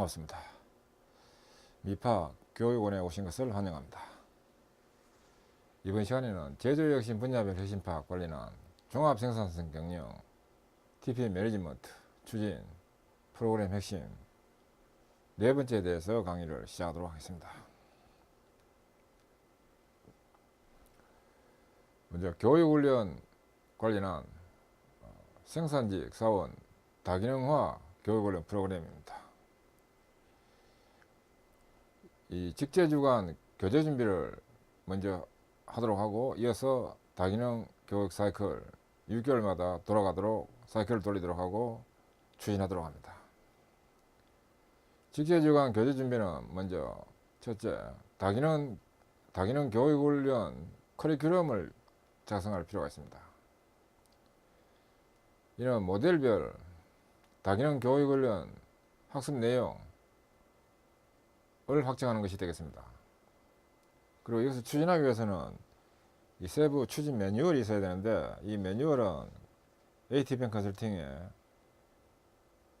반갑습니다. 미파 교육원에 오신 것을 환영합니다. 이번 시간에는 제조혁신 분야별 혁신 파악 관리는 종합생산성 경영, TPM 매니지먼트, 추진, 프로그램 핵심 네 번째에 대해서 강의를 시작하도록 하겠습니다. 먼저 교육훈련 관리는 생산직 사원 다기능화 교육훈련 프로그램입니다. 이 직제주간 교재 준비를 먼저 하도록 하고 이어서 다기능 교육 사이클 6개월마다 돌아가도록 사이클을 돌리도록 하고 추진하도록 합니다. 직제주간 교재 준비는 먼저 첫째, 다기능 교육훈련 커리큘럼을 작성할 필요가 있습니다. 이는 모델별 다기능 교육훈련 학습 내용을 확정하는 것이 되겠습니다. 그리고 이것을 추진하기 위해서는 이 세부 추진 매뉴얼이 있어야 되는데, 이 매뉴얼은 ATPM 컨설팅의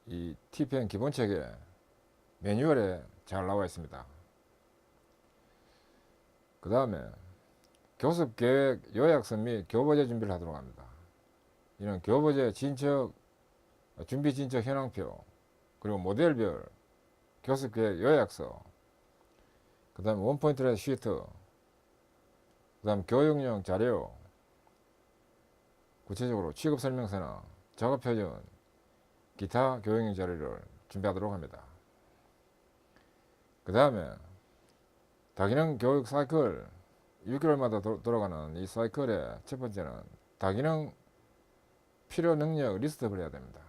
이 TPM 기본체계 매뉴얼에 잘 나와 있습니다. 그 다음에 교습 계획 요약서 및 교보제 준비를 하도록 합니다. 이는 교보제 준비 진척 현황표, 그리고 모델별 교습 계획 요약서, 그 다음에 원포인트 시트, 그 다음 교육용 자료, 구체적으로 취급설명서나 작업표준, 기타 교육용 자료를 준비하도록 합니다. 그 다음에 다기능 교육 사이클 6개월마다 돌아가는 이 사이클의 첫 번째는 다기능 필요 능력 리스트업을 해야 됩니다.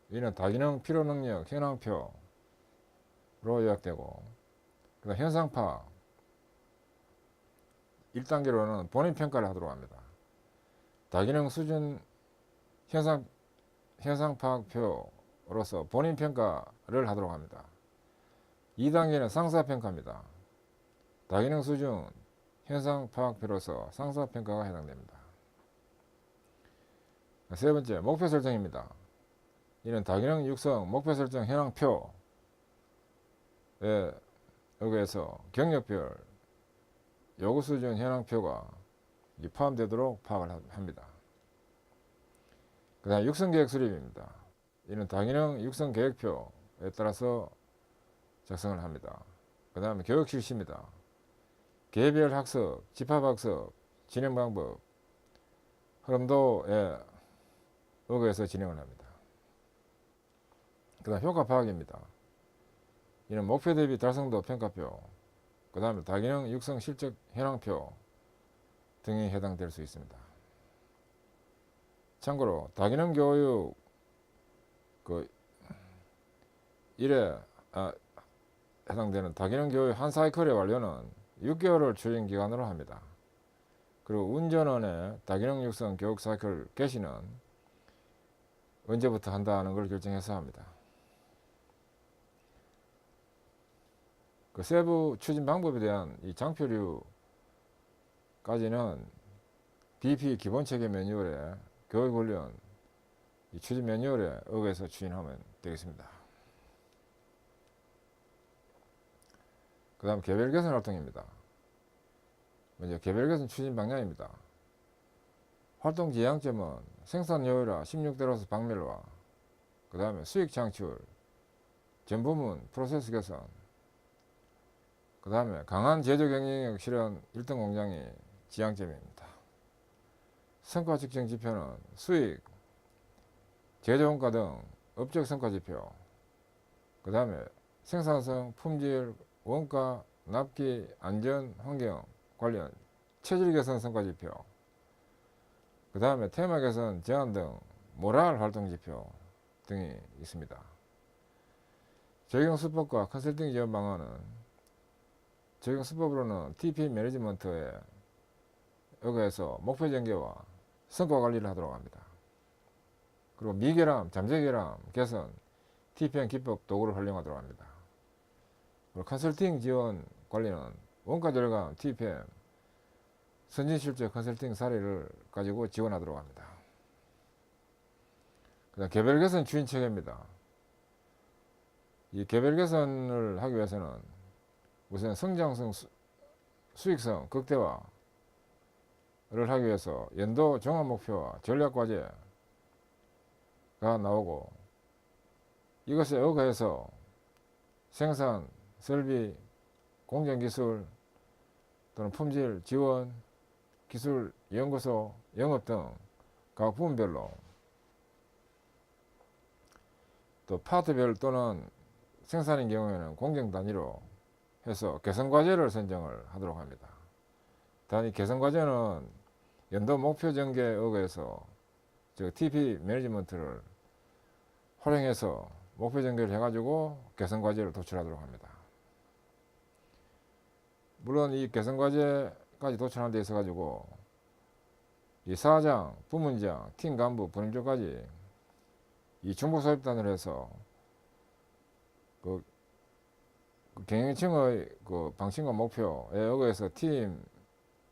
이는 다기능 필요 능력 현황표로 요약되고, 그 다음 현상 파악 1단계로는 본인 평가를 하도록 합니다. 다기능 수준 현상 파악표로서 본인 평가를 하도록 합니다. 2단계는 상사 평가입니다. 다기능 수준 현상 파악표로서 상사 평가가 해당됩니다. 세 번째, 목표 설정입니다. 이는 다기능 육성 목표 설정 현황표에 의해서 경력별 요구 수준 현황표가 포함되도록 파악을 합니다. 그 다음 육성 계획 수립입니다. 이는 다기능 육성 계획표에 따라서 작성을 합니다. 그 다음에 교육 실시입니다. 개별 학습, 집합학습, 진행 방법, 흐름도에 의거해서 진행을 합니다. 그 다음 효과 파악입니다. 이는 목표 대비 달성도 평가표, 그 다음에 다기능 육성 실적 현황표 등이 해당될 수 있습니다. 참고로 다기능 교육 해당되는 다기능 교육 한 사이클의 완료는 6개월을 추진 기간으로 합니다. 그리고 운전원의 다기능 육성 교육 사이클 개시는 언제부터 한다는 걸 결정해서 합니다. 그 세부 추진 방법에 대한 이 장표류까지는 BP 기본체계 매뉴얼에 교육훈련 추진 매뉴얼에 의거해서 추진하면 되겠습니다. 그 다음 개별 개선 활동입니다. 먼저 개별 개선 추진 방향입니다. 활동 지향점은 생산 효율화 16대로서 박멸화, 그 다음에 수익 창출, 전 부문 프로세스 개선, 그 다음에 강한 제조 경쟁력 실현 1등 공장이 지향점입니다. 성과 측정 지표는 수익, 제조 원가 등 업적 성과 지표, 그 다음에 생산성, 품질, 원가, 납기, 안전, 환경 관련 체질 개선 성과 지표, 그 다음에 테마 개선, 제한 등 모랄 활동 지표 등이 있습니다. 적용 수법과 컨설팅 지원 방안은 적용 수법으로는 TPM 매니지먼트에 의거해서 목표 전개와 성과 관리를 하도록 합니다. 그리고 미결함, 잠재결함 개선, TPM 기법 도구를 활용하도록 합니다. 그리고 컨설팅 지원 관리는 원가 절감, TPM, 선진 실적 컨설팅 사례를 가지고 지원하도록 합니다. 그다음 개별 개선 추진 체계입니다. 이 개별 개선을 하기 위해서는 우선 성장성, 수익성 극대화를 하기 위해서 연도 종합 목표와 전략 과제가 나오고, 이것에 의거해서 생산, 설비, 공정기술 또는 품질 지원, 기술 연구소, 영업 등 각 부문별로, 또 파트별 또는 생산인 경우에는 공정 단위로 해서 개선 과제를 선정을 하도록 합니다. 단 이 개선 과제는 연도 목표 전개에 의거해서 TP 매니지먼트를 활용해서 목표 전개를 해가지고 개선 과제를 도출하도록 합니다. 물론 이 개선 과제까지 도출하는 데 있어 가지고 이 사장, 부문장, 팀 간부, 부임조까지 이 중복 소집단을 해서 그 경영층의 그 방침과 목표에 의거해서 팀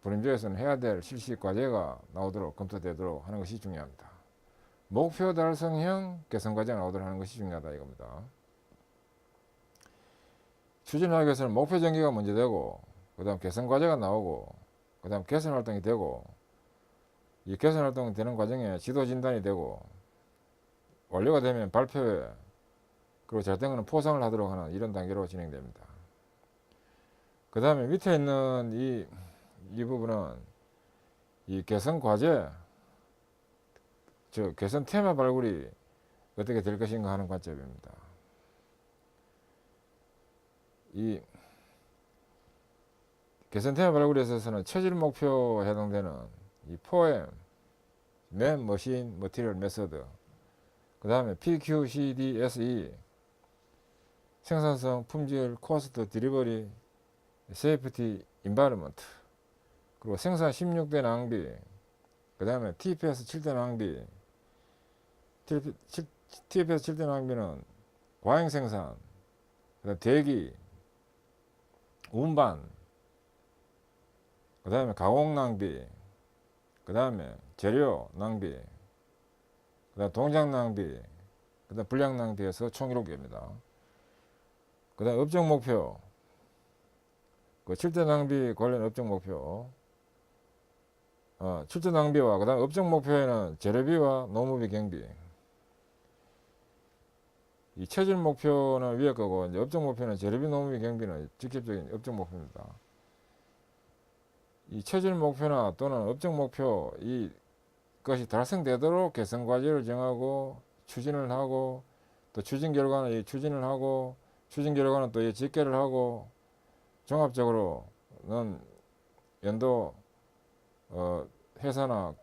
부임조에서는 해야 될 실시 과제가 나오도록 검토되도록 하는 것이 중요합니다. 목표 달성형 개선 과제가 나오도록 하는 것이 중요하다 이겁니다. 추진하기 위해서는 목표 전개가 먼저 되고, 그 다음 개선 과제가 나오고, 그 다음 개선 활동이 되고, 이 개선 활동이 되는 과정에 지도 진단이 되고, 완료가 되면 발표회, 그리고 잘된 거는 포상을 하도록 하는 이런 단계로 진행됩니다. 그 다음에 밑에 있는 이 부분은 이 개선 과제, 즉 개선 테마 발굴이 어떻게 될 것인가 하는 관점입니다. 이 개선 테마 발굴에 있어서는 체질 목표에 해당되는 이 포엠, 맨, 머신, 머티리얼, 메서드, 그 다음에 PQCDSE, 생산성, 품질, 코스트, 디리버리, 세이프티, 인바이러먼트, 그리고 생산 16대 낭비, 그 다음에 TPS 7대 낭비, TPS 7대 낭비는 과잉 생산, 그다음 대기, 운반, 그 다음에 가공 낭비, 그 다음에 재료 낭비, 그 다음 동작 낭비, 그 다음 불량 낭비에서 총 7개입니다. 그 다음 업종 목표, 그 7대 낭비 관련 업종 목표, 7대 낭비와 그 다음 업종 목표에는 재료비와 노무비 경비, 이 체질 목표는 위에 거고, 이제 업종 목표는 재료비 노무비 경비는 직접적인 업종 목표입니다. 이 체질 목표나 또는 업종 목표 이것이 달성되도록 개선 과제를 정하고 추진을 하고, 또 추진 결과는 이 추진을 하고, 추진 결과는 또 이 집계를 하고, 종합적으로는 연도 회사나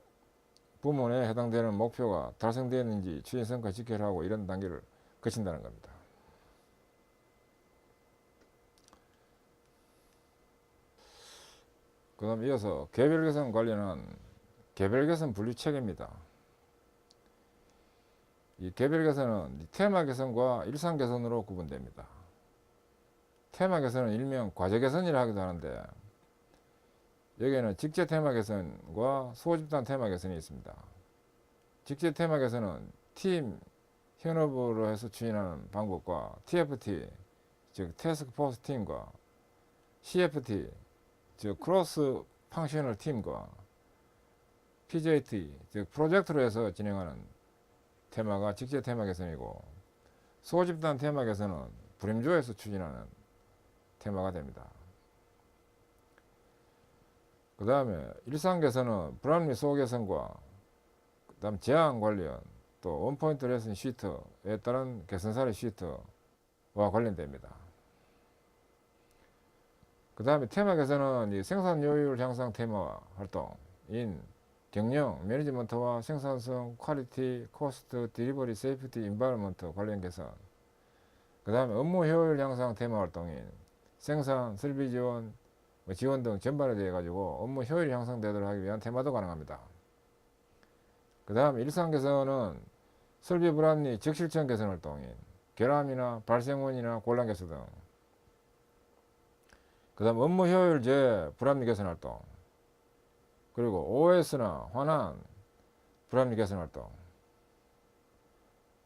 부문에 해당되는 목표가 달성되었는지 추진 성과 집계를 하고 이런 단계를 거친다는 겁니다. 그 다음 이어서 개별 개선 관련한 개별 개선 분류 체계입니다. 이 개별 개선은 테마 개선과 일상 개선으로 구분됩니다. 테마 개선은 일명 과제 개선이라 하기도 하는데, 여기에는 직제 테마 개선과 소집단 테마 개선이 있습니다. 직제 테마 개선은 팀 현업으로 해서 추진하는 방법과 TFT, 즉 태스크 포스 팀과 CFT, 즉 크로스 펑셔널 팀과 PJT, 즉 프로젝트로 해서 진행하는 테마가 직제 테마 개선이고, 소집단 테마 개선은 불임조에서 추진하는 테마가 됩니다. 그 다음에 일상 개선은 불합리 소호 개선과 그 다음 제한 관련, 또 원포인트 레슨 시트에 따른 개선 사례 시트와 관련됩니다. 그 다음에 테마 개선은 이 생산 효율 향상 테마 활동인 경영, 매니지먼트와 생산성, 퀄리티, 코스트, 디리버리, 세이프티, 인바이러먼트 관련 개선, 그 다음에 업무 효율 향상 테마 활동인 생산, 설비 지원, 지원 등 전반에 대해 가지고 업무 효율이 향상되도록 하기 위한 테마도 가능합니다. 그 다음 일상 개선은 설비 불합리 적실성 개선 활동인 결함이나 발생원이나 곤란 개선 등, 그 다음 업무 효율제 불합리 개선 활동, 그리고 OS나 환원 불합리 개선 활동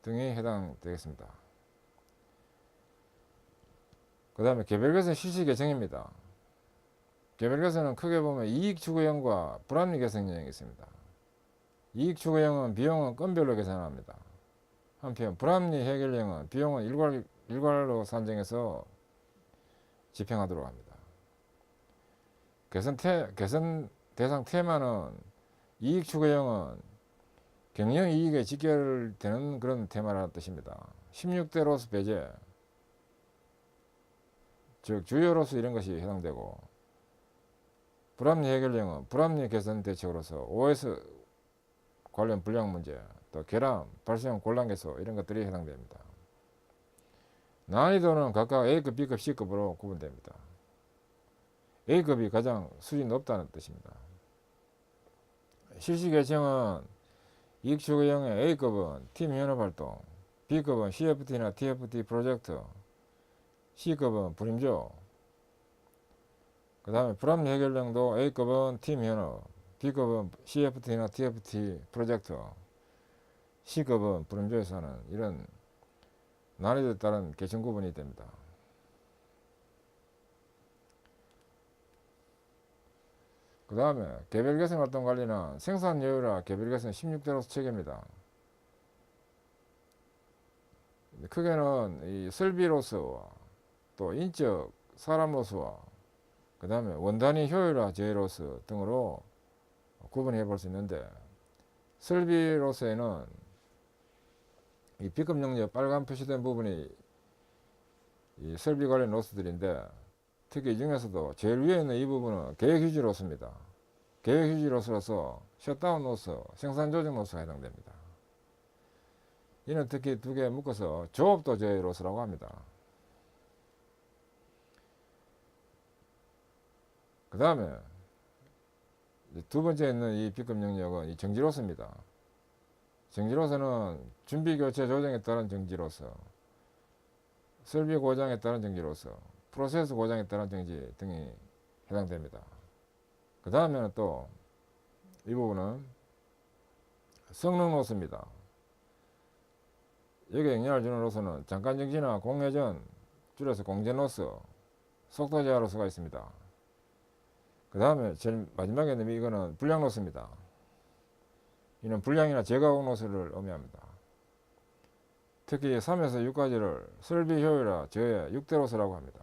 등이 해당되겠습니다. 그 다음에 개별 개선 실시 개정입니다. 개별 개선은 크게 보면 이익 추구형과 불합리 개선형이 있습니다. 이익 추구형은 비용은 건별로 계산합니다. 한편 불합리 해결형은 비용은 일괄로 산정해서 집행하도록 합니다. 개선 대상 테마는 이익 추구형은 경영 이익에 직결되는 그런 테마라는 뜻입니다. 16대 로스 배제, 즉 주요 로스 이런 것이 해당되고, 불합리 해결형은 불합리 개선 대책으로서 OS 관련 불량 문제, 또 결함, 발생 곤란 개소 이런 것들이 해당됩니다. 난이도는 각각 A급, B급, C급으로 구분됩니다. A급이 가장 수준이 높다는 뜻입니다. 실시 개정은 이익 추구형의 A급은 팀 현업활동, B급은 CFT나 TFT 프로젝트, C급은 불임조, 그 다음에 불합리 해결형도 A급은 팀 현업, B급은 CFT나 TFT 프로젝트, C급은 불임조에서 하는 이런 난이도에 따른 개정 구분이 됩니다. 그 다음에 개별 개선 활동 관리는 생산 여유라 개별 개선 16대로서 체계입니다. 크게는 이 설비로서와 또 인적 사람로서와 그 다음에 원단위 효율화 제로서 등으로 구분해 볼 수 있는데, 설비로서에는 이 B급 영역 빨간 표시된 부분이 이 설비 관련 로스들인데, 특히 이 중에서도 제일 위에 있는 이 부분은 계획휴지 로스입니다. 계획휴지 로스로서 셧다운 로스, 생산 조정 로스가 해당됩니다. 이는 특히 두 개 묶어서 조업도 제외 로스라고 합니다. 그 다음에 두 번째 있는 이 B급 영역은 이 정지로스입니다. 정지로스는 준비 교체 조정에 따른 정지로스, 설비 고장에 따른 정지로스, 프로세스 고장에 따른 정지 등이 해당됩니다. 그 다음에는 또 이 부분은 성능 로스입니다. 여기에 영향을 주는 로스는 잠깐 정지나 공회전, 줄여서 공전 로스, 속도 제한 로스가 있습니다. 그 다음에 제일 마지막에 있는 이거는 불량 로스입니다. 이는 불량이나 재가공 로스를 의미합니다. 특히 3에서 6까지를 설비 효율화 저해 6대 로스라고 합니다.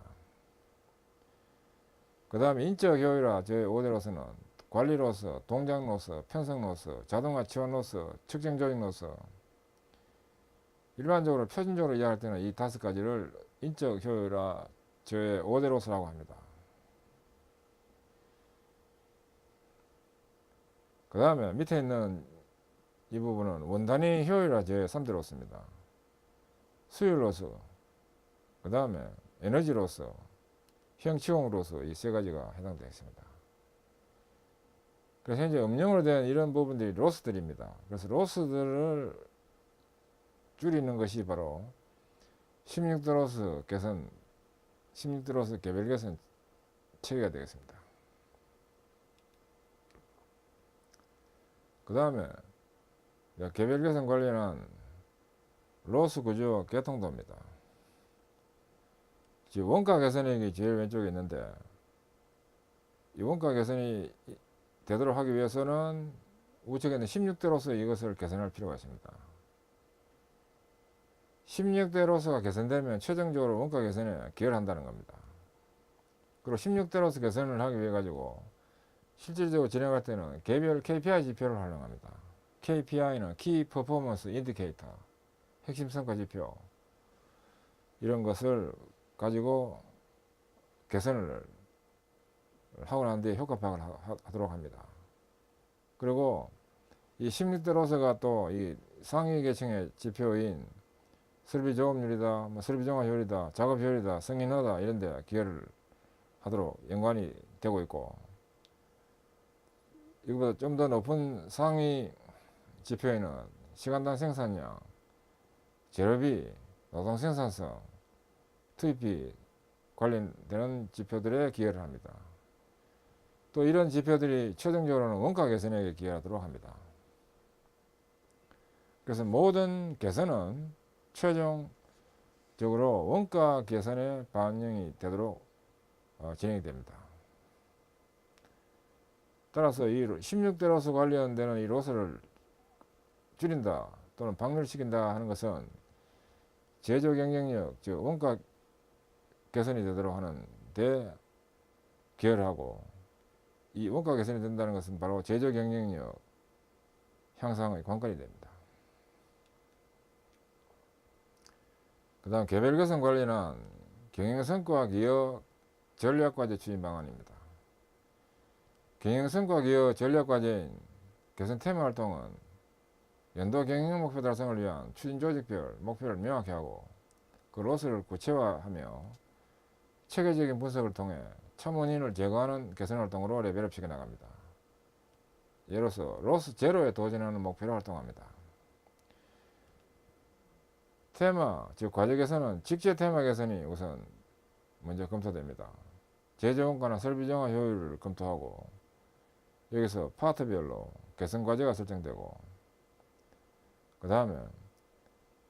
그 다음에 인적 효율화 저해 5대 로스는 관리 로스, 동작 로스, 편성 로스, 자동화 지원 로스, 측정 조정 로스. 일반적으로 표준적으로 이해할 때는 이 5가지를 인적 효율화 저해 5대 로스라고 합니다. 그 다음에 밑에 있는 이 부분은 원단위 효율화 저해 3대 로스입니다. 수율 로스, 그 다음에 에너지 로스, 형치용 로스, 이 세 가지가 해당되어 있습니다. 그래서 현재 음영으로 된 이런 부분들이 로스들입니다. 그래서 로스들을 줄이는 것이 바로 16대 로스 개선, 16대 로스 개별 개선 체계가 되겠습니다. 그 다음에 개별 개선 관련한 로스 구조 개통도입니다. 지금 원가 개선액이 제일 왼쪽에 있는데, 이 원가 개선이 되도록 하기 위해서는 우측에 있는 16대로서 이것을 개선할 필요가 있습니다. 16대로서가 개선되면 최종적으로 원가 개선에 기여를 한다는 겁니다. 그리고 16대로서 개선을 하기 위해 가지고 실질적으로 진행할 때는 개별 KPI 지표를 활용합니다. KPI는 Key Performance Indicator, 핵심 성과 지표, 이런 것을 가지고 개선을 하고 난 뒤에 효과 파악을 하도록 합니다. 그리고 이 16대 로스가 또 이 상위 계층의 지표인 설비 조업률이다, 설비 정화 효율이다, 작업 효율이다, 승인하다 이런 데 기여를 하도록 연관이 되고 있고, 이거보다 좀 더 높은 상위 지표에는 시간당 생산량, 재료비, 노동 생산성, 투입비 관련되는 지표들에 기여를 합니다. 또 이런 지표들이 최종적으로는 원가 개선에 기여하도록 합니다. 그래서 모든 개선은 최종 적으로 원가 개선에 반영이 되도록 진행이 됩니다. 따라서 이 16대 로스 관련되는 이 로스를 줄인다 또는 박멸시킨다 하는 것은 제조 경쟁력, 즉 원가 개선이 되도록 하는 데 기여하고, 이 원가 개선이 된다는 것은 바로 제조 경쟁력 향상의 관건이 됩니다. 그 다음 개별 개선 관련한 경영성과 기여 전략과제 추진 방안입니다. 경영성과 기여 전략과제인 개선 테마 활동은 연도 경영 목표 달성을 위한 추진 조직별 목표를 명확히 하고 그 로스를 구체화하며 체계적인 분석을 통해 참원인을 제거하는 개선 활동으로 레벨업 시켜 나갑니다. 예로서 로스 제로에 도전하는 목표로 활동합니다. 테마, 즉 과제 개선은 직제 테마 개선이 우선 먼저 검토됩니다. 제조 원가나 설비 정화 효율을 검토하고 여기서 파트별로 개선 과제가 설정되고, 그 다음에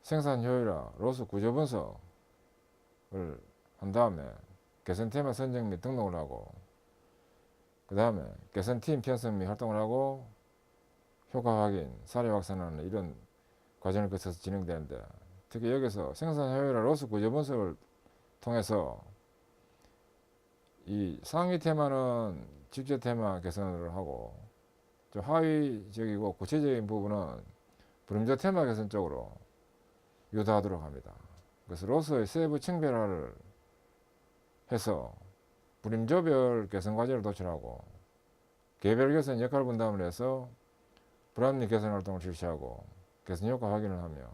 생산 효율화 로스 구조 분석을 한 다음에 개선 테마 선정 및 등록을 하고, 그 다음에 개선팀 편성 및 활동을 하고 효과 확인, 사례 확산하는 이런 과정을 거쳐서 진행되는데, 특히 여기서 생산 효율화 로스 구조 분석을 통해서 이 상위 테마는 직제 테마 개선을 하고 좀 하위적이고 구체적인 부분은 불임조 테마 개선 쪽으로 유도하도록 합니다. 그래서 로스의 세부 층별화를 해서 불임조별 개선 과제를 도출하고 개별 개선 역할 분담을 해서 불합리 개선 활동을 실시하고 개선 효과 확인을 하며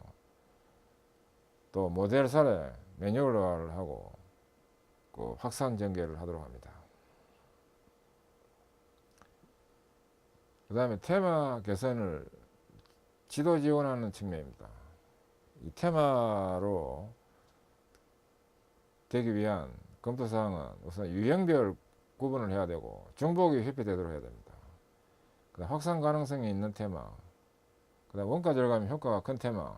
또 모델 사례 매뉴얼화를 하고 그 확산 전개를 하도록 합니다. 그 다음에 테마 개선을 지도 지원하는 측면입니다. 이 테마로 되기 위한 검토사항은 우선 유형별 구분을 해야 되고 중복이 회피되도록 해야 됩니다. 그 다음 확산 가능성이 있는 테마, 그 다음 원가 절감 효과가 큰 테마,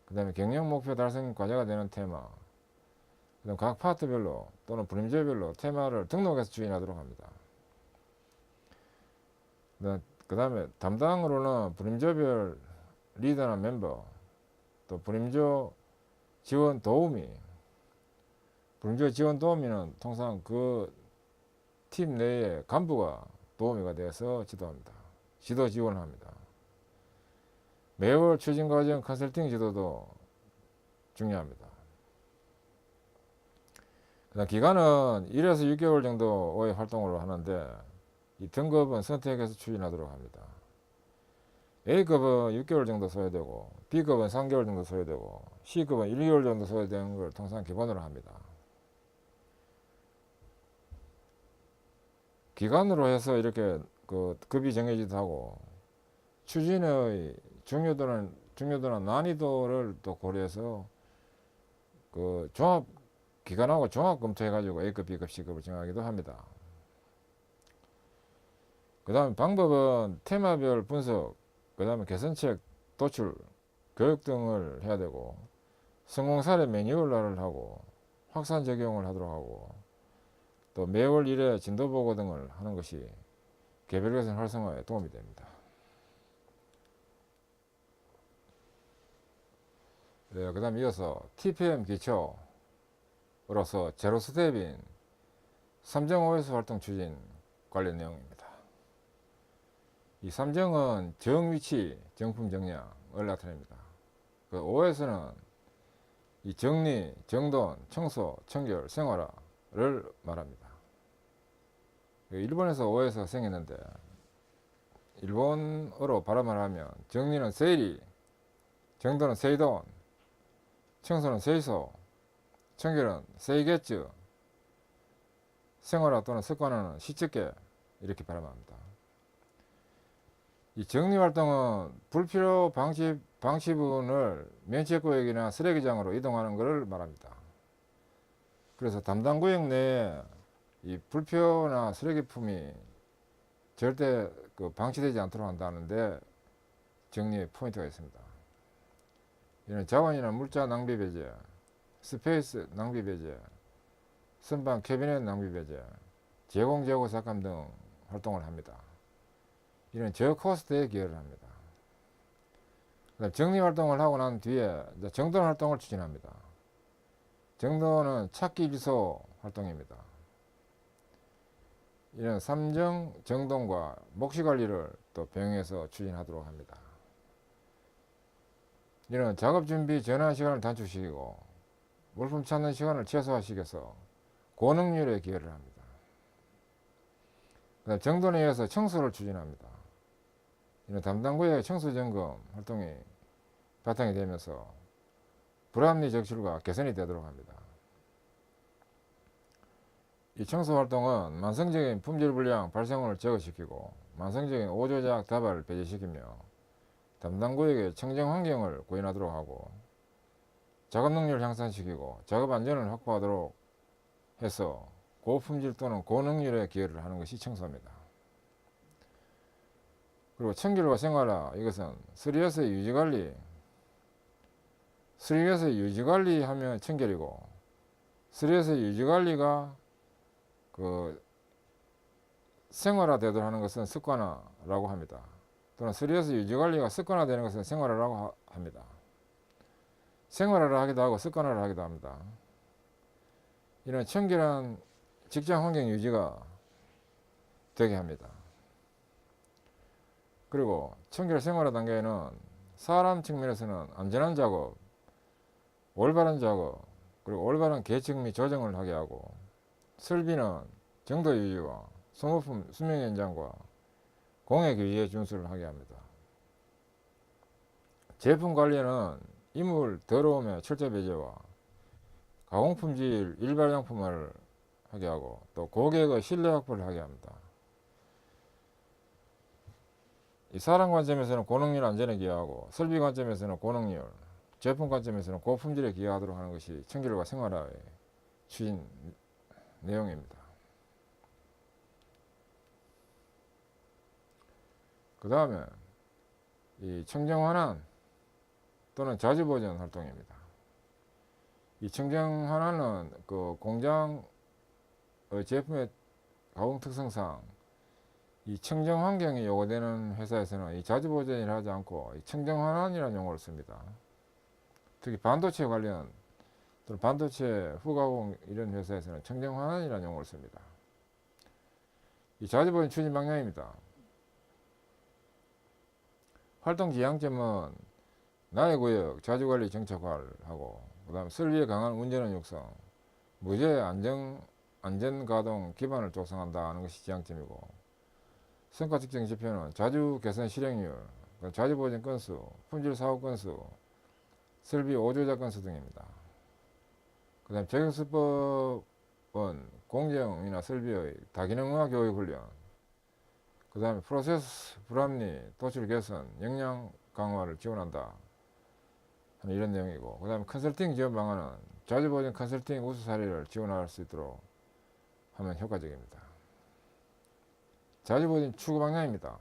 그 다음에 경영 목표 달성 과제가 되는 테마, 그 다음 각 파트별로 또는 불임제별로 테마를 등록해서 추진하도록 합니다. 그 다음에 담당으로는 불임조별 리더나 멤버, 또 불임조 지원 도우미, 불임조 지원 도우미는 통상 그 팀 내에 간부가 도우미가 되어서 지도합니다. 지도 지원을 합니다. 매월 추진 과정 컨설팅 지도도 중요합니다. 그다음 기간은 1에서 6개월 정도의 활동을 하는데 이 등급은 선택해서 추진하도록 합니다. A급은 6개월 정도 소요되고 B급은 3개월 정도 소요되고 C급은 1개월 정도 소요되는 걸 통상 기본으로 합니다. 기간으로 해서 이렇게 그 급이 정해지기도 하고 추진의 중요도나 난이도를 또 고려해서 그 종합 기간하고 종합 검토해가지고 A급, B급, C급을 정하기도 합니다. 그 다음 방법은 테마별 분석, 그 다음에 개선책 도출, 교육 등을 해야 되고 성공 사례 매뉴얼화를 하고 확산 적용을 하도록 하고 또 매월 1회 진도 보고 등을 하는 것이 개별 개선 활성화에 도움이 됩니다. 네, 그 다음 이어서 TPM 기초로서 제로 스텝인 3정 OS 활동 추진 관련 내용입니다. 이 3정은 정위치, 정품, 정량을 나타냅니다. 그 OS는 이 정리, 정돈, 청소, 청결, 생활화를 말합니다. 일본에서 OS가 생겼는데 일본어로 발음을 하면 정리는 세이리, 정돈은 세이돈, 청소는 세이소, 청결은 세이게츠, 생활화 또는 습관화는 시츠게 이렇게 발음합니다. 이 정리활동은 불필요 방치분을 면책구역이나 쓰레기장으로 이동하는 것을 말합니다. 그래서 담당 구역 내에 이 불표나 쓰레기품이 절대 그 방치되지 않도록 한다는데 정리의 포인트가 있습니다. 이는 자원이나 물자 낭비 배제, 스페이스 낭비 배제, 선박 캐비넷 낭비 배제, 제공 재고 삭감 등 활동을 합니다. 이런 저코스트에 기여를 합니다. 정리 활동을 하고 난 뒤에 정돈 활동을 추진합니다. 정돈은 찾기 비소 활동입니다. 이런 삼정 정돈과 몫시 관리를 또 병행해서 추진하도록 합니다. 이런 작업 준비 전환 시간을 단축시키고 물품 찾는 시간을 최소화시켜서 고능률에 기여를 합니다. 그다음 정돈에 의해서 청소를 추진합니다. 이런 담당 구역의 청소 점검 활동이 바탕이 되면서 불합리 적출과 개선이 되도록 합니다. 이 청소 활동은 만성적인 품질 불량 발생을 제거시키고 만성적인 오조작 다발을 배제시키며 담당 구역의 청정 환경을 구현하도록 하고 작업 능률을 향상시키고 작업 안전을 확보하도록 해서 고품질 또는 고능률에 기여를 하는 것이 청소입니다. 그리고 청결과 생활화, 이것은 수리에서의 유지관리, 수리에서의 유지관리 하면 청결이고 수리에서의 유지관리가 그 생활화되도록 하는 것은 습관화라고 합니다. 또는 수리에서 유지관리가 습관화되는 것은 생활화라고 합니다. 생활화를 하기도 하고 습관화를 하기도 합니다. 이런 청결한 직장 환경 유지가 되게 합니다. 그리고 청결 생활화 단계에는 사람 측면에서는 안전한 작업, 올바른 작업, 그리고 올바른 계측 및 조정을 하게 하고 설비는 정도 유지와 소모품 수명 연장과 공해 규제에 준수를 하게 합니다. 제품 관리는 이물 더러움의 철저 배제와 가공품질 일발장품을 하게 하고 또 고객의 신뢰 확보를 하게 합니다. 이 사람 관점에서는 고능률 안전에 기여하고 설비 관점에서는 고능률, 제품 관점에서는 고품질에 기여하도록 하는 것이 청결과 생활화의 추진 내용입니다. 그 다음에 이 청정환원 또는 자주보존 활동입니다. 이 청정환원은 그 공장의 제품의 가공 특성상 이 청정 환경이 요구되는 회사에서는 이 자주보존을 하지 않고 이 청정환원이라는 용어를 씁니다. 특히 반도체 관련 또는 반도체 후가공 이런 회사에서는 청정환원이라는 용어를 씁니다. 이 자주보존 추진 방향입니다. 활동 지향점은 나의 구역 자주관리 정책화를 하고 그 다음 설비의 강한 운전원 육성, 무죄 안전가동 기반을 조성한다 하는 것이 지향점이고 성과 측정 지표는 자주 개선 실행률, 자주 보존 건수, 품질 사고 건수, 설비 오조작 건수 등입니다. 그 다음 적용수법은 공정이나 설비의 다기능화 교육 훈련, 그 다음에 프로세스 불합리, 도출 개선, 역량 강화를 지원한다 하는 이런 내용이고 그 다음에 컨설팅 지원 방안은 자주 보존 컨설팅 우수 사례를 지원할 수 있도록 하면 효과적입니다. 자주 보존 추구 방향입니다.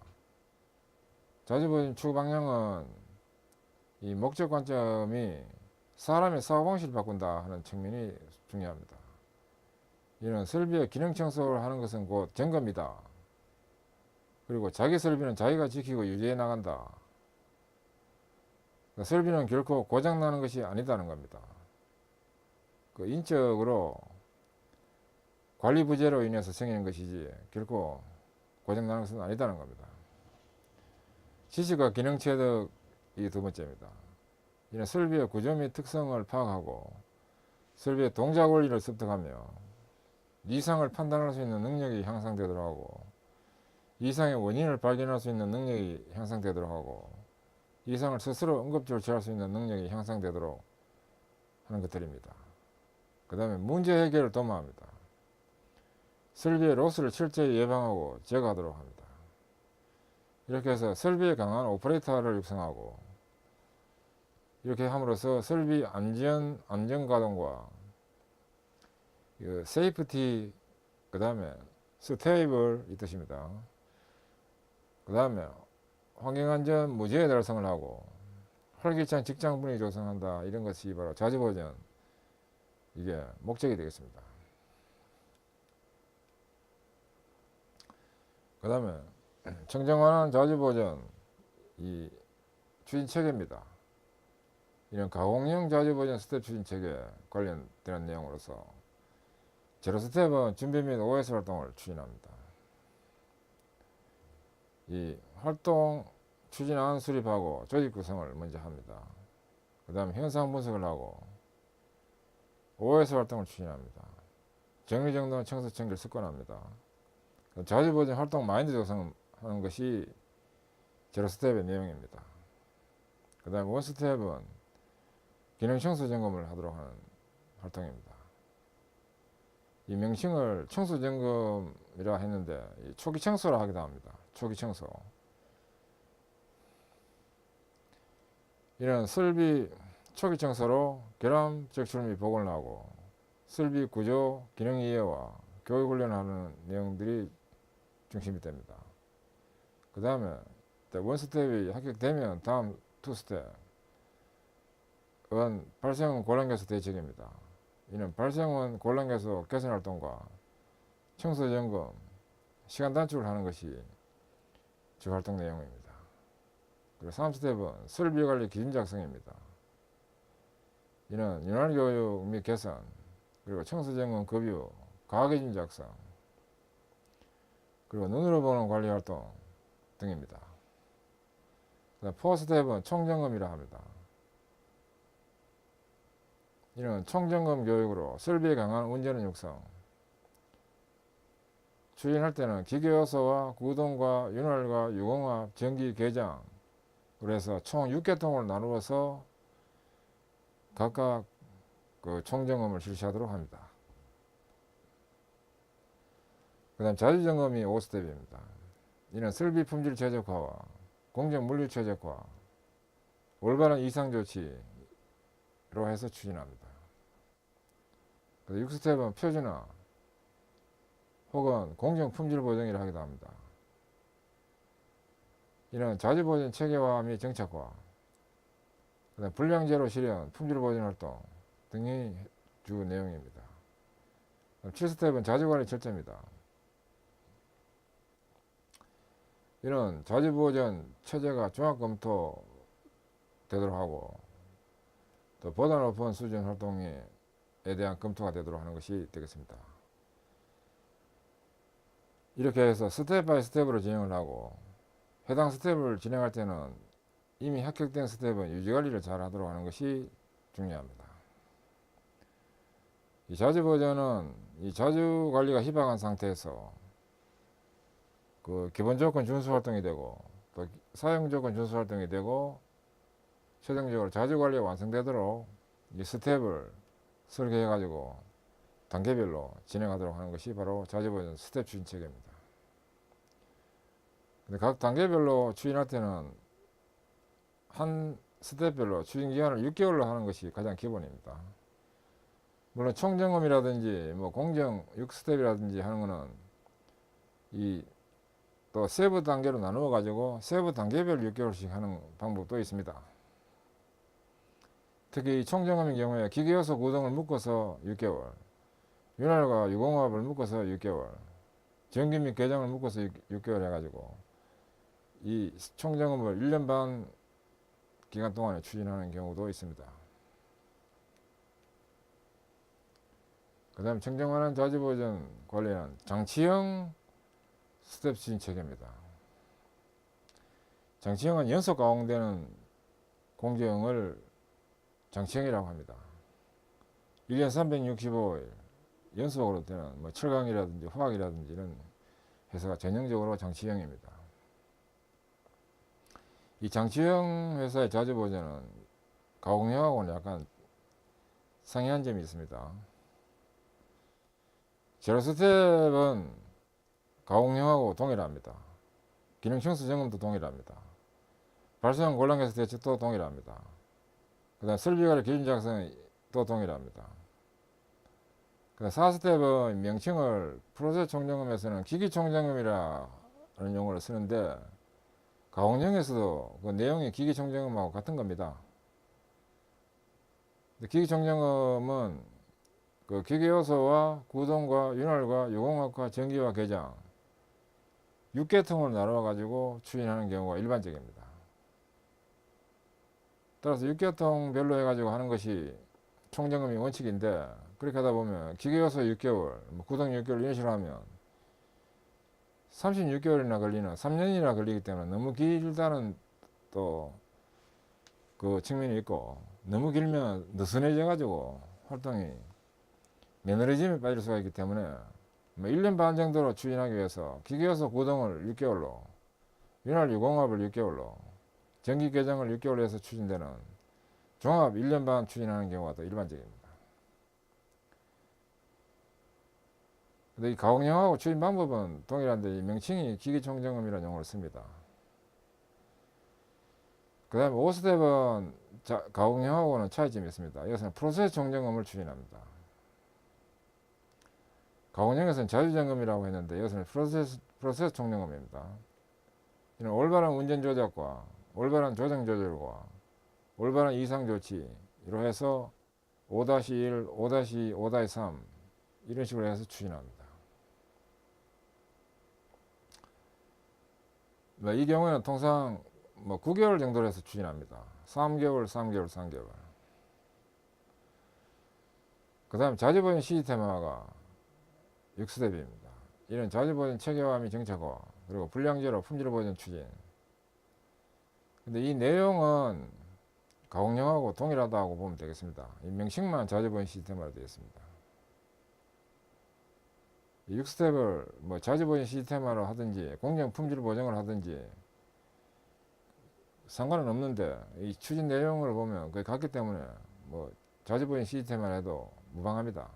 자주 보존 추구 방향은 이 목적 관점이 사람의 사고방식을 바꾼다 하는 측면이 중요합니다. 이는 설비의 기능 청소를 하는 것은 곧 점검이다. 그리고 자기 설비는 자기가 지키고 유지해 나간다. 그러니까 설비는 결코 고장나는 것이 아니다는 겁니다. 그 인적으로 관리 부재로 인해서 생기는 것이지 결코 고장나는 것은 아니다는 겁니다. 지식과 기능 체득이 두 번째입니다. 이는 설비의 구조 및 특성을 파악하고 설비의 동작 원리를 습득하며 이상을 판단할 수 있는 능력이 향상되도록 하고 이상의 원인을 발견할 수 있는 능력이 향상되도록 하고 이상을 스스로 응급 조치할 수 있는 능력이 향상되도록 하는 것들입니다. 그 다음에 문제 해결을 도모합니다. 설비의 로스를 철저히 예방하고 제거하도록 합니다. 이렇게 해서 설비에 강한 오퍼레이터를 육성하고 이렇게 함으로써 설비 안전가동과 세이프티, 그 다음에 스테이블 이 뜻입니다. 그 다음에 환경안전 무죄에 달성을 하고 활기찬 직장 분위기 조성한다. 이런 것이 바로 자주보존 이게 목적이 되겠습니다. 그 다음에 청정환원 자주보전 이 추진 체계입니다. 이런 가공용 자주보전 스텝 추진 체계 관련되는 내용으로서 제로 스텝은 준비 및 OS 활동을 추진합니다. 이 활동 추진안 수립하고 조직 구성을 먼저 합니다. 그 다음에 현상 분석을 하고 OS 활동을 추진합니다. 정리정돈 청소 청결 습관합니다. 자주보전 활동 마인드 조성하는 것이 제로 스텝의 내용입니다. 그 다음에 원 스텝은 기능 청소 점검을 하도록 하는 활동입니다. 이 명칭을 청소 점검이라 했는데 초기 청소라 하기도 합니다. 초기 청소. 이런 설비 초기 청소로 결함 적출 및 복원을 하고 설비 구조 기능 이해와 교육 훈련하는 내용들이 중심이 됩니다. 그 다음에 원 스텝이 합격되면 다음 투 스텝은 발생원 곤란개수 대책입니다. 이는 발생원 곤란개수 개선 활동과 청소 점검, 시간 단축을 하는 것이 주 활동 내용입니다. 그리고 3스텝은 설비 관리 기준 작성입니다. 이는 윤활교육 및 개선, 그리고 청소 점검 급유, 가기준 작성, 그리고 눈으로 보는 관리 활동 등입니다. 4스텝은 총점검이라 합니다. 이는 총점검 교육으로 설비에 강한 운전 육성, 추진할 때는 기계요소와 구동과 윤활과 유공합, 전기 개장으로 해서 총 6개통을 나누어서 각각 그 총점검을 실시하도록 합니다. 그 다음 자주점검이 5스텝입니다. 이는 설비 품질 최적화와 공정 물류 최적화, 올바른 이상 조치로 해서 추진합니다. 6스텝은 표준화 혹은 공정 품질 보정이라 하기도 합니다. 이는 자주보전 체계화 및 정착화, 그다음 불량제로 실현, 품질 보전 활동 등이 주 내용입니다. 7스텝은 자주관리 철저입니다. 이는 자주보전 체제가 종합검토 되도록 하고 또 보다 높은 수준 활동에 대한 검토가 되도록 하는 것이 되겠습니다. 이렇게 해서 스텝 바이 스텝으로 진행을 하고 해당 스텝을 진행할 때는 이미 합격된 스텝은 유지관리를 잘 하도록 하는 것이 중요합니다. 이 자주보전은 이 자주관리가 희박한 상태에서 그 기본조건 준수 활동이 되고 또 사용조건 준수 활동이 되고 최종적으로 자주관리가 완성되도록 이 스텝을 설계해 가지고 단계별로 진행하도록 하는 것이 바로 자주보전 스텝 추진 체계입니다. 근데 각 단계별로 추진할 때는 한 스텝별로 추진 기간을 6개월로 하는 것이 가장 기본입니다. 물론 총점검이라든지 뭐 공정 6스텝이라든지 하는 거는 이 또 세부 단계로 나누어 가지고 세부 단계별 6개월씩 하는 방법도 있습니다. 특히 이 총점검의 경우에 기계요소 구동을 묶어서 6개월, 윤활과 유공합을 묶어서 6개월, 전기 및 개장을 묶어서 6개월 해가지고 이 총점검을 1년 반 기간 동안에 추진하는 경우도 있습니다. 그 다음 청정환원 자주보전 관리는 장치형 스텝 추진 체계입니다. 장치형은 연속 가공되는 공정을 장치형이라고 합니다. 1년 365일 연속으로 되는 뭐 철강이라든지 화학이라든지 이런 회사가 전형적으로 장치형입니다. 이 장치형 회사의 자주보전은 가공형하고는 약간 상이한 점이 있습니다. 제로 스텝은 가공형하고 동일합니다. 기능 청소 점검도 동일합니다. 발생 곤란개수 대책도 동일합니다. 그 다음 설비관리 기준 작성도 동일합니다. 그 다음 4스텝은 명칭을 프로세스 총점검에서는 기기 총점검이라는 용어를 쓰는데 가공형에서도 그 내용이 기기 총점검하고 같은 겁니다. 기기 총점검은 그 기계요소와 구동과 윤활과 유공학과 전기와 개장 6계통을 나눠 가지고 추진하는 경우가 일반적입니다. 따라서 6계통별로 해가지고 하는 것이 총점검이 원칙인데, 그렇게 하다 보면 기계요소 6개월, 구동 6개월 이런 식으로 하면 36개월이나 걸리는 3년이나 걸리기 때문에 너무 길다는 또 그 측면이 있고, 너무 길면 느슨해져 가지고 활동이 매너리즘에 빠질 수가 있기 때문에 1년 반 정도로 추진하기 위해서 기계요소 구동을 6개월로, 윤활 유공합을 6개월로, 전기 개정을 6개월로 해서 추진되는 종합 1년 반 추진하는 경우가 더 일반적입니다. 근데 이 가공령하고 추진 방법은 동일한데 명칭이 기계총점검이라는 용어를 씁니다. 그 다음에 5스텝은 가공령하고는 차이점이 있습니다. 이것은 프로세스 총점검을 추진합니다. 가공령에서는 자주점검이라고 했는데 이것은 프로세스 총점검입니다. 이는 올바른 운전 조작과 올바른 조정 조절과 올바른 이상 조치 이로 해서 5-1, 5-2, 5-3 이런 식으로 해서 추진합니다. 이 경우에는 통상 9개월 정도로 해서 추진합니다. 3개월, 3개월, 3개월. 그 다음 자주보존 시스템화가 6스텝입니다. 이는 자주보존 체계화 및 정착화, 그리고 불량제로 품질 보존 추진. 근데 이 내용은 가공령하고 동일하다고 보면 되겠습니다. 이 명칭만 자주보존 시스템화로 되어 있습니다. 이 6스텝을 자주보존 시스템화로 하든지 공정 품질 보정을 하든지 상관은 없는데, 이 추진 내용을 보면 거의 같기 때문에 자주보존 시스템만 해도 무방합니다.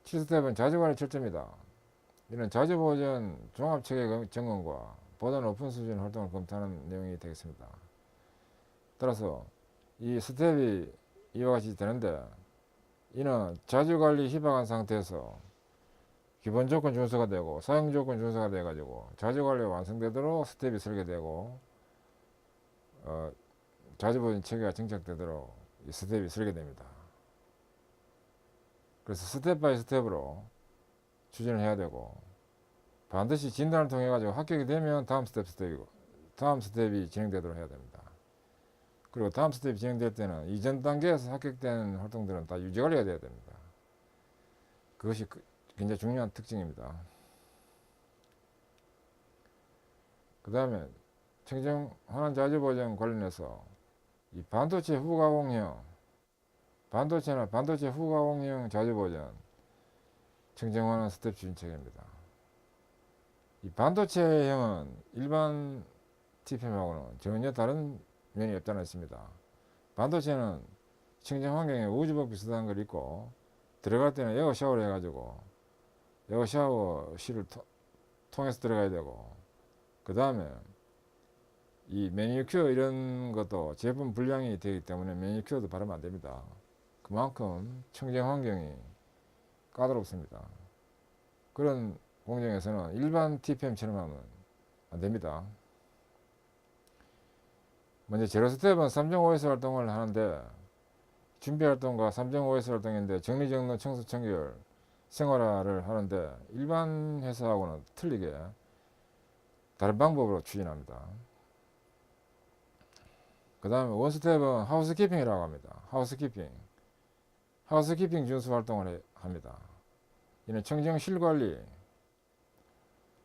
7스텝은 자주관리 철저입니다. 이는 자주보존 종합체계 점검과 보다 높은 수준 활동을 검토하는 내용이 되겠습니다. 따라서 이 스텝이 이와 같이 되는데, 이는 자주관리 희박한 상태에서 기본조건 준수가 되고 사용조건 준수가 돼 가지고 자주관리가 완성되도록 스텝이 설계되고 자주보존 체계가 정착되도록 이 스텝이 설계됩니다. 그래서 스텝 바이 스텝으로 추진을 해야 되고, 반드시 진단을 통해 가지고 합격이 되면 다음 스텝이 진행되도록 해야 됩니다. 그리고 다음 스텝이 진행될 때는 이전 단계에서 합격된 활동들은 다 유지관리가 돼야 됩니다. 그것이 굉장히 중요한 특징입니다. 그 다음에 청정 환원 자주보존 관련해서 이 반도체 후가공형, 반도체나 반도체 후가공형 자주보존 청정 환원 스텝 추진 체계입니다. 이 반도체형은 일반 TPM하고는 전혀 다른 면이 없지 않습니다. 반도체는 청정 환경에 우주복 비슷한 걸 입고 들어갈 때는 에어 샤워를 해가지고 에어 샤워실을 통해서 들어가야 되고, 그 다음에 이 매니큐어 이런 것도 제품 불량이 되기 때문에 매니큐어도 바르면 안 됩니다. 그만큼 청정 환경이 까다롭습니다. 그런 공정에서는 일반 TPM처럼 하면 안 됩니다. 먼저 제로 스텝은 3.5S 활동을 하는데, 준비 활동과 3.5S 활동인데 정리정돈 청소 청결 생활화를 하는데 일반 회사하고는 틀리게 다른 방법으로 추진합니다. 그 다음에 원스텝은 하우스키핑이라고 합니다. 하우스키핑 준수 활동을 합니다. 이는 청정 실관리,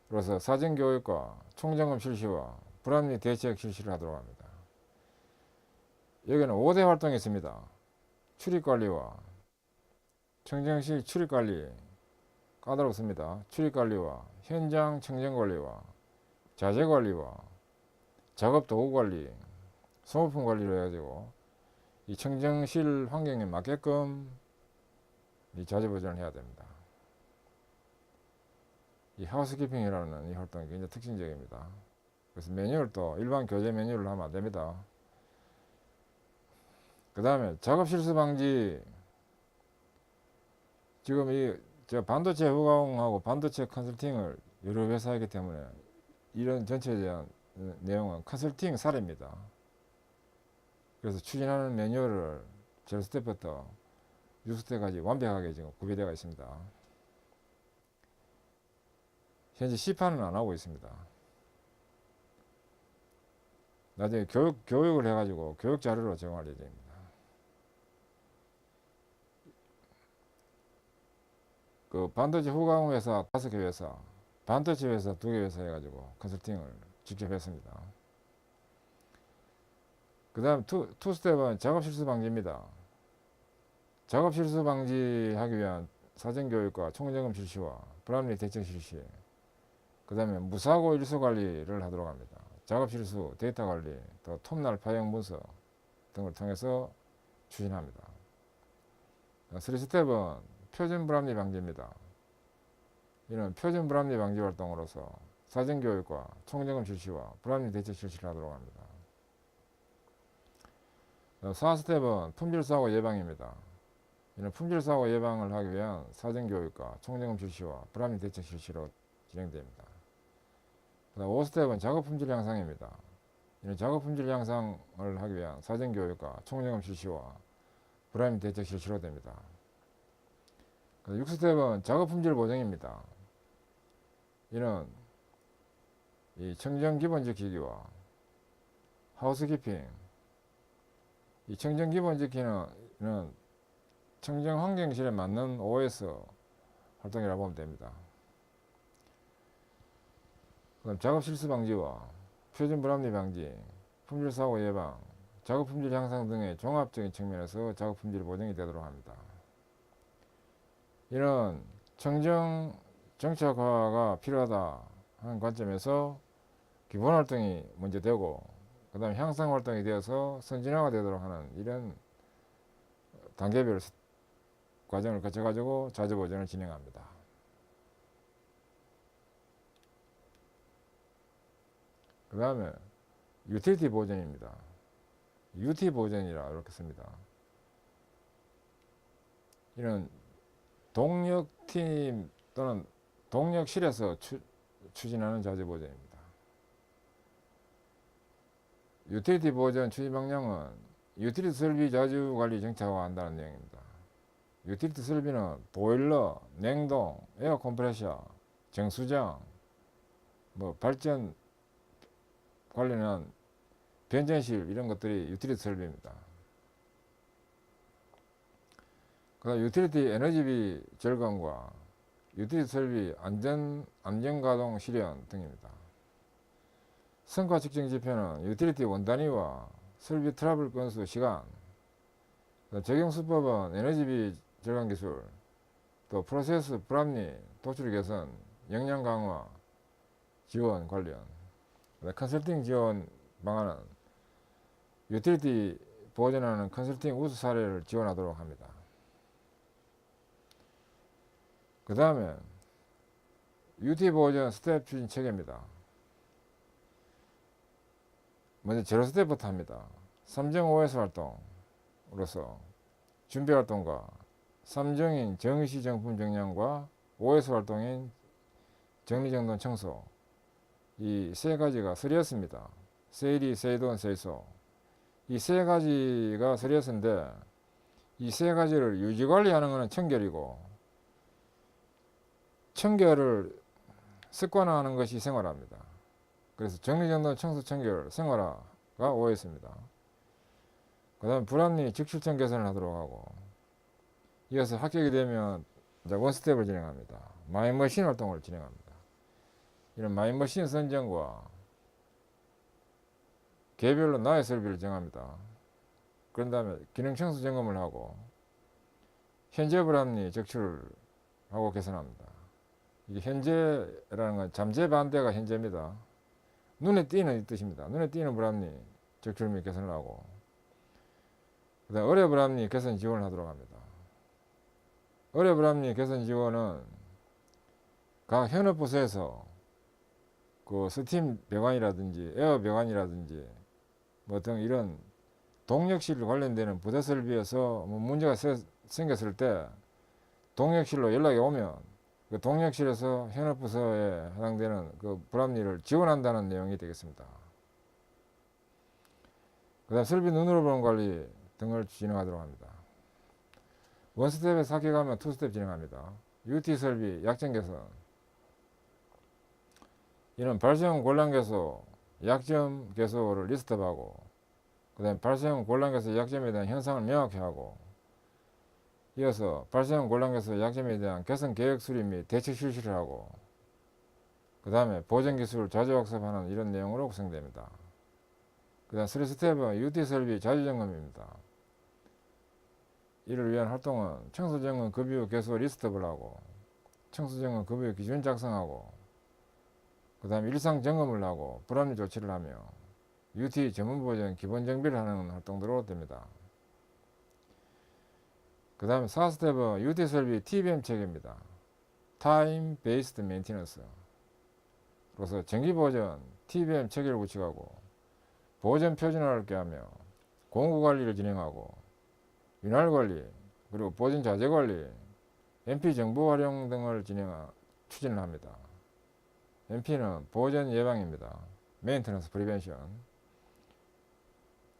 그래서 사전교육과 총점검 실시와 불합리 대책 실시를 하도록 합니다. 여기는 5대 활동이 있습니다. 출입관리와 청정실 출입관리 까다롭습니다. 출입관리와 현장 청정관리와 자재관리와 작업도구관리, 소모품 관리를 해가지고 이 청정실 환경에 맞게끔 이 자재보존을 해야 됩니다. 이 하우스키핑이라는 이 활동이 굉장히 특징적입니다. 그래서 매뉴얼도 일반 교재 매뉴얼로 하면 안 됩니다. 그 다음에 작업 실수 방지. 지금 반도체 후가공하고 반도체 컨설팅을 여러 회사이기 때문에 이런 전체적인 내용은 컨설팅 사례입니다. 그래서 추진하는 매뉴얼을 제로 스텝부터 6스택까지 완벽하게 지금 구비되어 있습니다. 현재 시판은 안 하고 있습니다. 나중에 교육을 해가지고 교육 자료로 제공할 예정입니다. 그 반도체 후가공 회사 5개 회사, 반도체 회사 2개 회사 해가지고 컨설팅을 직접 했습니다. 그 다음 투 스텝은 작업 실수 방지입니다. 작업 실수 방지하기 위한 사전교육과 총점검 실시와 불합리 대책 실시, 그 다음에 무사고 일수 관리를 하도록 합니다. 작업 실수, 데이터 관리, 또 톱날 파형 분석 등을 통해서 추진합니다. 3스텝은 표준 불합리 방지입니다. 이는 표준 불합리 방지 활동으로서 사전교육과 총점검 실시와 불합리 대책 실시를 하도록 합니다. 4스텝은 품질사고 예방입니다. 이는 품질사고 예방을 하기 위한 사전교육과 총점검 실시와 불합리 대책 실시로 진행됩니다. 5스텝은 작업품질 향상입니다. 이는 작업품질 향상을 하기 위한 사전교육과 총점검 실시와 불합리 대책 실시로 됩니다. 6스텝은 작업품질 보정입니다. 이는 이 청정 기본적 기기와 하우스키핑, 이 청정 기본적 기기는 청정 환경실에 맞는 OS 활동이라고 보면 됩니다. 그럼 작업 실수 방지와 표준 불합리 방지, 품질 사고 예방, 작업 품질 향상 등의 종합적인 측면에서 작업 품질 보정이 되도록 합니다. 이런 청정 정착화가 필요하다 하는 관점에서 기본 활동이 먼저 되고, 그 다음에 향상 활동이 되어서 선진화가 되도록 하는 이런 단계별 과정을 거쳐가지고 자재 보전을 진행합니다. 그 다음에 유틸리티 보전입니다. UT 보전이라 이렇게 씁니다. 이는 동력팀 또는 동력실에서 추진하는 자재 보전입니다. 유틸리티 보전 추진 방향은 유틸리티 설비 자주 관리 정착화한다는 내용입니다. 유틸리티 설비는 보일러, 냉동, 에어 컴프레셔, 정수장, 발전 관련한 변전실 이런 것들이 유틸리티 설비입니다. 그 다음 유틸리티 에너지비 절감과 유틸리티 설비 안전가동 실현 등입니다. 성과 측정 지표는 유틸리티 원단위와 설비 트러블 건수 시간, 적용 수법은 에너지비 절감 기술, 또 프로세스 불합리, 도출 개선, 역량 강화, 지원 관련, 컨설팅 지원 방안은 유틸리티 보전하는 컨설팅 우수 사례를 지원하도록 합니다. 그 다음에 UT 보전 스텝 추진 체계입니다. 먼저 제로 스텝부터 합니다. 3정 OS 활동으로서 준비 활동과 3정인 정시 정품 정량과 OS 활동인 정리정돈 청소, 이 세 가지가 서리였습니다. 세일이, 세이돈, 세이소, 이 세 가지가 서리였는데 이 세 가지를 유지관리하는 것은 청결이고, 청결을 습관화하는 것이 생활화입니다. 그래서 정리정돈, 청소, 청결, 생활화가 OS입니다. 그 다음에 불합리 직출청 개선을 하도록 하고, 이어서 합격이 되면 이제 원스텝을 진행합니다. 마인머신 활동을 진행합니다. 이런 마인머신 선정과 개별로 나의 설비를 정합니다. 그런 다음에 기능 청소 점검을 하고 현재 불합리 적출을 하고 개선합니다. 이게 현재라는 건 잠재 반대가 현재입니다. 눈에 띄는 뜻입니다. 눈에 띄는 불합리 적출 및 개선을 하고, 그 다음 의뢰 불합리 개선 지원을 하도록 합니다. 의뢰 불합리 개선 지원은 각 현업부서에서 그 스팀 배관이라든지 에어 배관이라든지 등 이런 동력실 관련되는 부대 설비에서 문제가 생겼을 때 동력실로 연락이 오면 그 동력실에서 현업부서에 해당되는 그 불합리를 지원한다는 내용이 되겠습니다. 그 다음 설비 눈으로 보는 관리 등을 진행하도록 합니다. 원스텝에서 합격하면 투스텝 진행합니다. UT 설비 약점 개선. 이는 발생 곤란 개소, 약점 개소를 리스트업하고, 그 다음에 발생 곤란 개소 약점에 대한 현상을 명확히 하고, 이어서 발생 곤란 개소 약점에 대한 개선 계획 수립 및 대책 실시를 하고, 그 다음에 보정 기술을 자주 학습하는 이런 내용으로 구성됩니다. 그 다음 3스텝은 UT 설비 자주 점검입니다. 이를 위한 활동은 청소점검 급유 개소 리스트업을 하고, 청소점검 급유 기준 작성하고, 그 다음에 일상 점검을 하고 불합리 조치를 하며 UT 전문 보전 기본 정비를 하는 활동으로 됩니다. 그 다음에 4스텝은 UT 설비 TBM 체계입니다. Time Based Maintenance. 그래서 정기 보전 TBM 체계를 구축하고 보전 표준화를 하며 공구 관리를 진행하고 윤활 관리 그리고 보전 자재 관리, MP 정보 활용 등을 추진을 합니다. MP는 보전 예방입니다. 메인터넌스 프리벤션.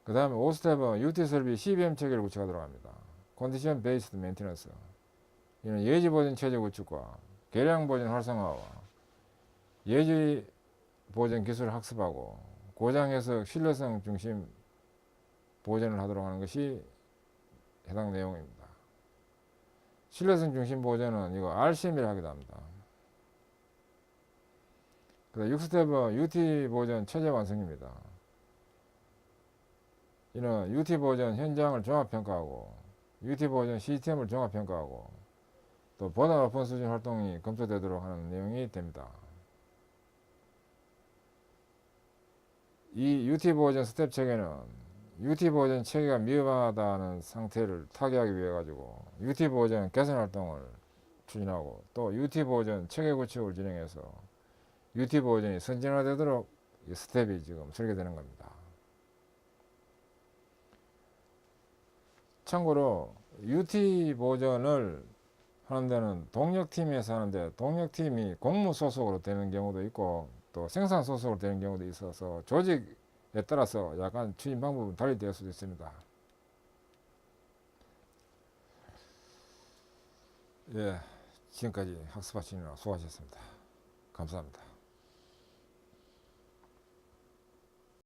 그 다음에 5스텝은 UT 설비 CBM 체계를 구축하도록 합니다. 컨디션 베이스드 메인터넌스. 이는 예지 보전 체제 구축과 계량 보전 활성화와 예지 보전 기술을 학습하고 고장 해석 신뢰성 중심 보전을 하도록 하는 것이 해당 내용입니다. 신뢰성 중심 보전은 이거 RCM이라 하기도 합니다. 그 다음 6스텝은 UT 보전 체제 완성입니다. 이는 UT 보전 현장을 종합평가하고 UT 보전 시스템을 종합평가하고 또 보다 높은 수준 활동이 검토되도록 하는 내용이 됩니다. 이 UT 보전 스텝 체계는 UT 보전 체계가 미흡하다는 상태를 타개하기 위해 가지고 UT 보전 개선 활동을 추진하고 또 UT 보전 체계 구축을 진행해서 UT 보전이 선진화되도록 이 스텝이 지금 설계되는 겁니다. 참고로 UT 보전을 하는 데는 동력팀에서 하는데 동력팀이 공무 소속으로 되는 경우도 있고 또 생산 소속으로 되는 경우도 있어서 조직에 따라서 약간 추진 방법은 달리 될 수도 있습니다. 예, 지금까지 학습하시느라 수고하셨습니다. 감사합니다.